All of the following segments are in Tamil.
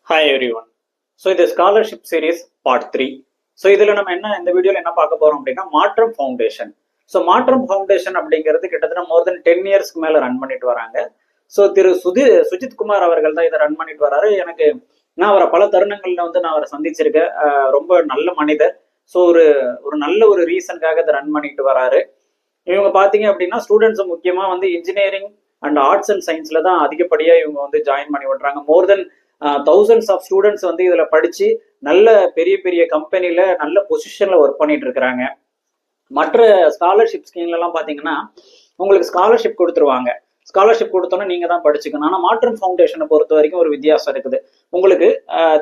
Hi every one. ஸோ இது ஸ்காலர்ஷிப் சீரீஸ் பார்ட் 3. ஸோ இதில் நம்ம இந்த வீடியோவில் என்ன பார்க்க போகிறோம் அப்படின்னா மாற்றம் ஃபவுண்டேஷன். ஸோ மாற்றம் ஃபவுண்டேஷன் அப்படிங்கிறது கிட்டத்தட்ட மோர் தென் 10 இயர்ஸ்க்கு மேலே ரன் பண்ணிட்டு வராங்க. ஸோ திரு சுஜித் குமார் அவர்கள் தான் இதை ரன் பண்ணிட்டு வராரு. நான் அவரை பல தருணங்களில் நான் அவரை சந்திச்சிருக்கேன். ரொம்ப நல்ல மனிதர். ஸோ ஒரு நல்ல ஒரு ரீசனுக்காக இதை ரன் பண்ணிட்டு வராரு. இவங்க பார்த்தீங்க அப்படின்னா ஸ்டூடெண்ட்ஸ் முக்கியமாக இன்ஜினியரிங் அண்ட் ஆர்ட்ஸ் அண்ட் சயின்ஸில் தான் அதிகப்படியாக இவங்க ஜாயின் பண்ணி விடுறாங்க. மோர் தென் thousands ஆஃப் ஸ்டூடெண்ட்ஸ் இதுல படிச்சு நல்ல பெரிய பெரிய கம்பெனில நல்ல பொசிஷன்ல ஒர்க் பண்ணிட்டு இருக்கிறாங்க. மற்ற ஸ்காலர்ஷிப் ஸ்கீம்ல எல்லாம் பாத்தீங்கன்னா உங்களுக்கு ஸ்காலர்ஷிப் கொடுத்துருவாங்க. ஸ்காலர்ஷிப் கொடுத்தோன்னா நீங்க தான் படிச்சுக்கணும். ஆனா மாற்றம் ஃபவுண்டேஷனை பொறுத்த வரைக்கும் ஒரு வித்தியாசம் இருக்குது. உங்களுக்கு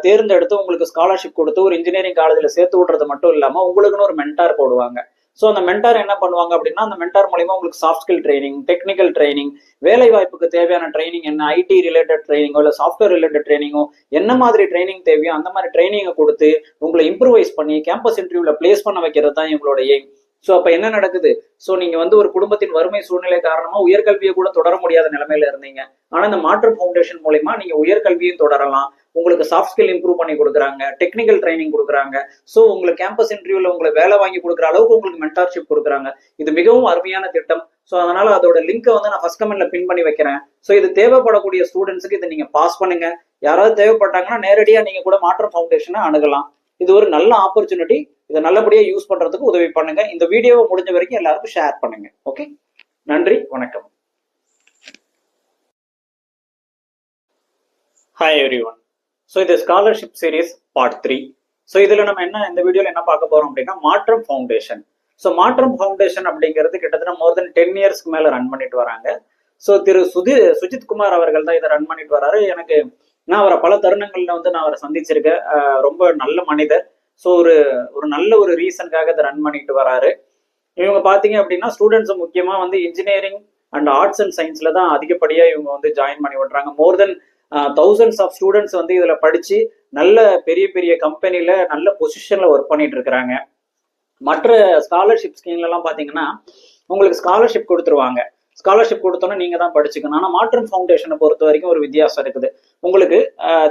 தேர்ந்தெடுத்து உங்களுக்கு ஸ்காலர்ஷிப் கொடுத்து ஒரு இன்ஜினியரிங் காலேஜில் சேர்த்து விடுறது மட்டும் இல்லாம உங்களுக்குன்னு ஒரு மென்டார் போடுவாங்க. ஸோ அந்த மென்டார் என்ன பண்ணுவாங்க அப்படின்னா அந்த மென்டார் மூலியமா உங்களுக்கு soft skill training, technical training, வேலை வாய்ப்புக்கு தேவையான ட்ரைனிங் என்ன, ஐடி ரிலேட்டட் ட்ரைனிங்கோ இல்லை சாஃப்ட்வேர் ரிலேட்டட் ட்ரைனிங்கோ என்ன மாதிரி ட்ரைனிங் தேவையோ அந்த மாதிரி ட்ரைனிங்கை கொடுத்து உங்களை இம்ப்ரூவைஸ் பண்ணி கேம்பஸ் இன்டர்வியூல பிளேஸ் பண்ண வைக்கிறது தான் எங்களோட எய்ம். ஸோ அப்போ என்ன நடக்குது? ஸோ நீங்க ஒரு குடும்பத்தின் வறுமை சூழ்நிலை காரணமா உயர்கல்வியை கூட தொடர முடியாத நிலைமையில இருந்தீங்க. ஆனா இந்த மாற்றம் ஃபவுண்டேஷன் மூலமா நீங்க உயர்கல்வியும் தொடரலாம். உங்களுக்கு சாஃப்ட் ஸ்கில் இம்ப்ரூவ் பண்ணி கொடுக்குறாங்க, டெக்னிக்கல் ட்ரைனிங் கொடுக்குறாங்க. ஸோ உங்களுக்கு கேம்பஸ் இன்டர்வியூல உங்களை வேலை வாங்கி கொடுக்குற அளவுக்கு உங்களுக்கு மென்டார்ஷிப் கொடுக்குறாங்க. இது மிகவும் அருமையான திட்டம். ஸோ அதனால அதோட லிங்கை நான் ஃபர்ஸ்ட் கமெண்ட்ல பின் பண்ணி வைக்கிறேன். ஸோ இது தேவைப்படக்கூடிய ஸ்டூடெண்ட்ஸுக்கு இதை நீங்க பாஸ் பண்ணுங்க. யாராவது தேவைப்பட்டாங்கன்னா நேரடியாக நீங்க கூட மாற்றம் ஃபவுண்டேஷனை அணுகலாம். இது ஒரு நல்ல ஆப்பர்ச்சுனிட்டி. இதை நல்லபடியாக யூஸ் பண்றதுக்கு உதவி பண்ணுங்க. இந்த வீடியோவை முடிஞ்ச வரைக்கும் எல்லாருக்கும் ஷேர் பண்ணுங்க. ஓகே, நன்றி, வணக்கம். Hi every one. ஸோ இது ஸ்காலர்ஷிப் சீரீஸ் பார்ட் 3. ஸோ இதில் நம்ம இந்த வீடியோவில் என்ன பார்க்க போறோம் அப்படின்னா மாற்றம் ஃபவுண்டேஷன். ஸோ மாற்றம் ஃபவுண்டேஷன் அப்படிங்கிறது கிட்டத்தட்ட மோர் தென் 10 இயர்ஸ்க்கு மேலே ரன் பண்ணிட்டு வராங்க. ஸோ திரு சுஜித் குமார் அவர்கள் தான் இதை ரன் பண்ணிட்டு வராரு. நான் அவரை பல தருணங்களில் நான் அவரை சந்திச்சிருக்கேன். ரொம்ப நல்ல மனிதர். ஸோ ஒரு நல்ல ஒரு ரீசனுக்காக இதை ரன் பண்ணிட்டு வராரு. இவங்க பார்த்தீங்க அப்படின்னா ஸ்டூடெண்ட்ஸ் முக்கியமாக இன்ஜினியரிங் அண்ட் ஆர்ட்ஸ் அண்ட் சயின்ஸில் தான் அதிகப்படியாக இவங்க ஜாயின் பண்ணி விடுறாங்க. மோர் தென் thousands ஆஃப் ஸ்டூடெண்ட்ஸ் இதுல படிச்சு நல்ல பெரிய பெரிய கம்பெனில நல்ல பொசிஷன்ல ஒர்க் பண்ணிட்டு இருக்கிறாங்க. மற்ற ஸ்காலர்ஷிப் ஸ்கீம்ல எல்லாம் பாத்தீங்கன்னா உங்களுக்கு ஸ்காலர்ஷிப் கொடுத்துருவாங்க. ஸ்காலர்ஷிப் கொடுத்தோன்னா நீங்க தான் படிச்சுக்கணும். ஆனா மாற்றம் ஃபவுண்டேஷனை பொறுத்த வரைக்கும் ஒரு வித்தியாசம் இருக்குது. உங்களுக்கு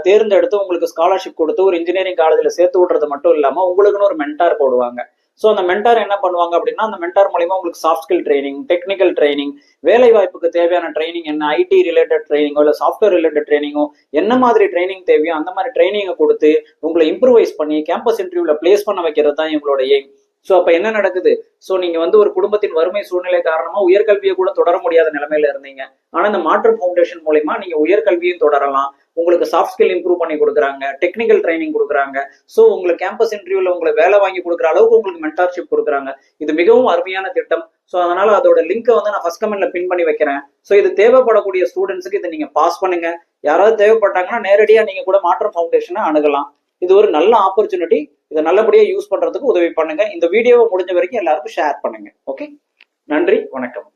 தேர்ந்தெடுத்து உங்களுக்கு ஸ்காலர்ஷிப் கொடுத்து ஒரு இன்ஜினியரிங் காலேஜில் சேர்த்து விடுறது மட்டும் இல்லாம உங்களுக்குன்னு ஒரு மென்டார் போடுவாங்க. ஸோ அந்த மென்டார் என்ன பண்ணுவாங்க அப்படின்னா அந்த மென்டார் மூலியமா உங்களுக்கு soft skill training, technical training, வேலை வாய்ப்புக்கு தேவையான ட்ரைனிங் என்ன, ஐடி ரிலேட்டட் ட்ரைனிங்கோ இல்லை சாஃப்ட்வேர் ரிலேட்டட் ட்ரைனிங்கோ என்ன மாதிரி ட்ரைனிங் தேவையோ அந்த மாதிரி ட்ரைனிங்கை கொடுத்து உங்களை இம்ப்ரூவைஸ் பண்ணி கேம்பஸ் இன்டர்வியூல பிளேஸ் பண்ண வைக்கிறது தான் எங்களோட எய்ம். ஸோ அப்போ என்ன நடக்குது? ஸோ நீங்க ஒரு குடும்பத்தின் வறுமை சூழ்நிலை காரணமா உயர்கல்வியை கூட தொடர முடியாத நிலைமையில இருந்தீங்க. ஆனா இந்த மாற்றம் ஃபவுண்டேஷன் மூலமா நீங்க உயர்கல்வியும் தொடரலாம். உங்களுக்கு சாஃப்ட் ஸ்கில் இம்ப்ரூவ் பண்ணி கொடுக்குறாங்க, டெக்னிக்கல் ட்ரைனிங் கொடுக்குறாங்க. ஸோ உங்களுக்கு கேம்பஸ் இன்டர்வியூல உங்களை வேலை வாங்கி கொடுக்குற அளவுக்கு உங்களுக்கு மென்டார்ஷிப் கொடுக்குறாங்க. இது மிகவும் அருமையான திட்டம். ஸோ அதனால அதோட லிங்கை நான் ஃபர்ஸ்ட் கமெண்ட்ல பின் பண்ணி வைக்கிறேன். ஸோ இது தேவைப்படக்கூடிய ஸ்டூடெண்ட்ஸுக்கு இதை நீங்க பாஸ் பண்ணுங்க. யாராவது தேவைப்பட்டாங்கன்னா நேரடியாக நீங்க கூட மாற்றம் ஃபவுண்டேஷனை அணுகலாம். இது ஒரு நல்ல ஆப்பர்ச்சுனிட்டி. இதை நல்லபடியாக யூஸ் பண்றதுக்கு உதவி பண்ணுங்க. இந்த வீடியோவை முடிஞ்ச வரைக்கும் எல்லாருக்கும் ஷேர் பண்ணுங்க. ஓகே, நன்றி, வணக்கம்.